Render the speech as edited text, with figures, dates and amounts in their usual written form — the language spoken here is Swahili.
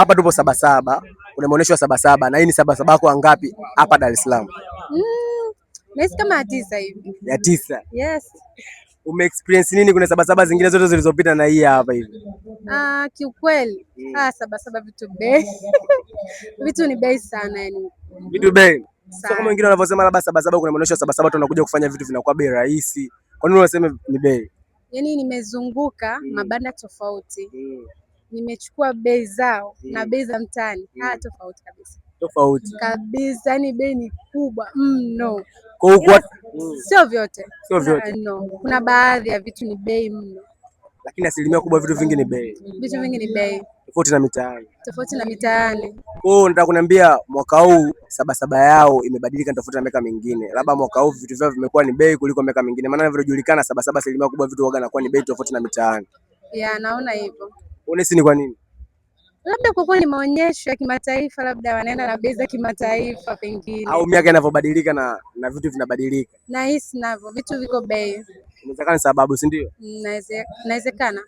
Hapa tupo Sabasaba, kuna maonyesho ya Sabasaba na hii ni Sabasaba yako ngapi hapa Dar es Salaam? Nahisi kama ya 9 hivi. Ya 9. Yes. Ume-experience nini kuna Sabasaba zingine zote zilizopita na hii hapa hivi? Kiukweli, Sabasaba vitu bei. Vitu ni bei sana yani. Vitu bei. Sio kama wengine wanavyosema labda Sabasaba kuna maonyesho ya Sabasaba tunakuja kufanya vitu vinakuwa bei rahisi. Kwa nini unasema ni bei? Yaani nimezunguka mabanda tofauti. Nimechukua bei zao na bei za mtaani. Tofauti kabisa. Tofauti. Kabisa, yani bei ni kubwa mno. Kwa hiyo sio vyote. Sio vyote. No. Kuna baadhi ya vitu ni bei mno. Lakini asilimia kubwa vitu vingi ni bei. Vitu vingi ni bei. Tofauti na mitaani. Tofauti na mitaani. Kwa hiyo nataka kuniambia mwaka huu Sabasaba yao imebadilika tofauti na miaka mingine. Labda mwaka huu vitu vyao vimekuwa ni bei kuliko miaka mingine. Maana inavyojulikana Sabasaba asilimia kubwa vitu waga nakuwa ni bei tofauti na mitaani. Naona hivyo. Unahisi ni kwa nini? Labda kwa kuwa ni maonyesho ya kimataifa, labda wanaenda na bei za kimataifa pengine. Au miaka inavyobadilika na vitu vinabadilika. Nahisi navyo vitu viko bei. Inawezekana sababu, si ndio? Inawezekana.